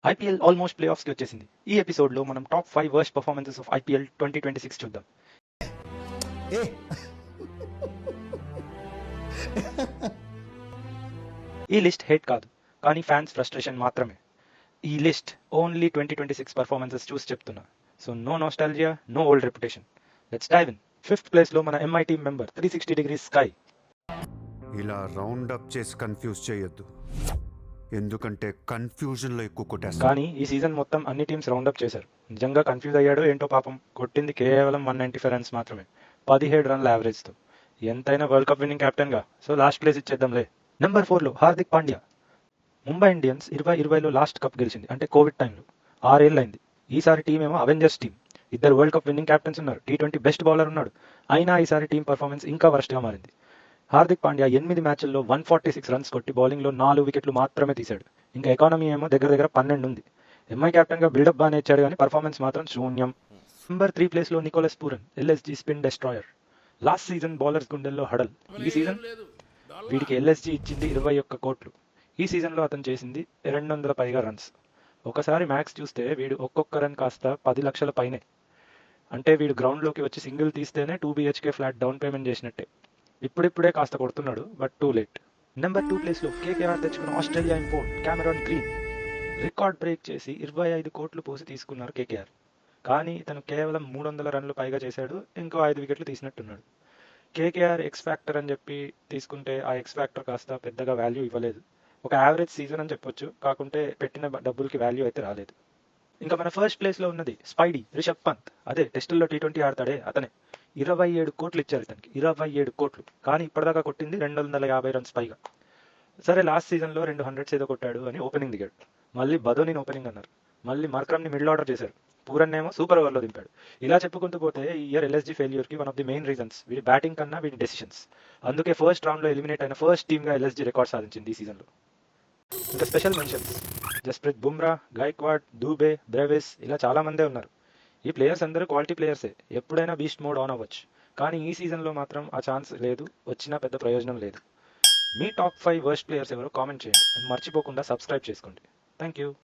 IPL almost play ఆఫ్స్కి వచ్చేసింది. ఈ ఎపిసోడ్లో మనం top 5 worst performances of IPL 2026 చూద్దాం. ఈ లిస్ట్ హేట్ కాదు, కానీ ఫ్యాన్స్ ఫ్రస్ట్రేషన్ మాత్రమే. ఈ లిస్ట్ ఓన్లీ 2026 పర్ఫార్మెన్సెస్ చూసి చెప్తున్నా. So no nostalgia, no old reputation. Let's dive in. 5th ప్లేస్లో మన MI team member 360 degrees Sky. ఇలా రౌండ్ అప్ చేసి కన్ఫ్యూజ్ చేయొద్దు, ఎందుకంటే కన్ఫ్యూజన్లో ఎక్కువ కొట్టేస్తా. కానీ ఈ సీజన్ మొత్తం అన్ని టీమ్స్ రౌండప్ చేశారు. నిజంగా కన్ఫ్యూజ్ అయ్యాడో ఏంటో పాపం. కొట్టింది కేవలం 195 రన్స్ మాత్రమే, 17 రన్ల యావరేజ్తో. ఎంతైనా వరల్డ్ కప్ విన్నింగ్ కెప్టెన్గా, సో లాస్ట్ ప్లేస్ ఇచ్చేద్దాంలే. నెంబర్ 4లో హార్దిక్ పాండ్యా. ముంబై ఇండియన్స్ 2020లో లాస్ట్ కప్ గెలిచింది, అంటే కోవిడ్ టైంలో. 6 ఏళ్ళైంది. ఈసారి టీం ఏమో Avengers team. 2 world cup winning captains ఉన్నారు, T20 బెస్ట్ బౌలర్ ఉన్నాడు. అయినా ఈసారి టీం పర్ఫార్మెన్స్ ఇంకా వర్స్ట్గా మారింది. హార్దిక్ పాండ్యా 8 మ్యాచ్ల్లో 146 రన్స్ కొట్టి బౌలింగ్లో 4 వికెట్లు మాత్రమే తీశాడు. ఇంకా ఎకానమీ ఏమో దగ్గర 12 ఉంది. ఎంఐ కెప్టెన్గా బిల్డప్ బాగానే ఇచ్చాడు, కానీ పర్ఫార్మెన్స్ మాత్రం శూన్యం. నెంబర్ 3 ప్లేస్లో Nicholas Pooran, LSG spin destroyer. Last season bowlers గుండెల్లో హడల్. ఈ సీజన్ వీడికి ఎల్ఎస్జీ ఇచ్చింది 21 కోట్లు. ఈ సీజన్లో అతను చేసింది 200 పైగా రన్స్. ఒకసారి మ్యాక్స్ చూస్తే వీడు ఒక్కొక్క రన్ కాస్త 10 లక్షల పైనే. అంటే వీడు గ్రౌండ్లోకి వచ్చి సింగిల్ తీస్తేనే 2 BHK ఫ్లాట్ డౌన్ పేమెంట్ చేసినట్టే. ఇప్పుడిప్పుడే కాస్త కొడుతున్నాడు, బట్ టూ లేట్. నెంబర్ 2 ప్లేస్లో కేకేఆర్ తెచ్చుకున్న Australia import Cameron Green. Record break చేసి 25 కోట్లు పోసి తీసుకున్నారు కేకేఆర్. కానీ తను కేవలం 300 రన్లు పైగా చేశాడు, ఇంకో 5 వికెట్లు తీసినట్టున్నాడు. కేకేఆర్ ఎక్స్ ఫ్యాక్టర్ అని చెప్పి తీసుకుంటే ఆ ఎక్స్ ఫ్యాక్టర్ కాస్త పెద్దగా వాల్యూ ఇవ్వలేదు. ఒక యావరేజ్ సీజన్ అని చెప్పొచ్చు, కాకుంటే పెట్టిన డబ్బులకి వాల్యూ అయితే రాలేదు. ఇంకా మన ఫస్ట్ ప్లేస్లో ఉన్నది స్పైడీ రిషబ్ పంత్. అదే టెస్టుల్లో T20 ఆడతాడే అతనే. 27 కోట్లు ఇచ్చారు ఇతనికి, 27 కోట్లు. కానీ ఇప్పటిదాకా కొట్టింది 250 రన్స్ పైగా. సరే, లాస్ట్ సీజన్లో 200 ఏదో కొట్టాడు అని ఓపెనింగ్ దిగాడు. మళ్ళీ బదోనిని ఓపెనింగ్ అన్నారు. మళ్ళీ మార్క్రమ్ని మిడిల్ ఆర్డర్ చేశారు. పూరన్ ఏమో సూపర్ ఓవర్లో దింపాడు. ఇలా చెప్పుకుంటూ పోతే ఈ ఇయర్ ఎల్ఎస్జీ ఫెయిల్యూర్కి one of the main reasons వీడి బ్యాటింగ్ కన్నా వీడి డెసిషన్స్. అందుకే ఫస్ట్ రౌండ్లో ఎలిమినేట్ అయిన ఫస్ట్ టీమ్గా ఎల్ఎస్జీ రికార్డ్ సాధించింది ఈ సీజన్లో. ఇంకా special mentions: Jasprit Bumrah, Gaikwad, Dube, Brevis, ఇలా చాలా మందే ఉన్నారు. ఈ ప్లేయర్స్ అందరూ క్వాలిటీ ప్లేయర్సే, ఎప్పుడైనా బీస్ట్ మోడ్ ఆన్ అవ్వచ్చు. కానీ ఈ సీజన్లో మాత్రం ఆ ఛాన్స్ లేదు, వచ్చినా పెద్ద ప్రయోజనం లేదు. మీ టాప్ 5 వర్స్ట్ ప్లేయర్స్ ఎవరో కామెంట్ చేయండి. మర్చిపోకుండా సబ్స్క్రైబ్ చేసుకోండి. Thank you.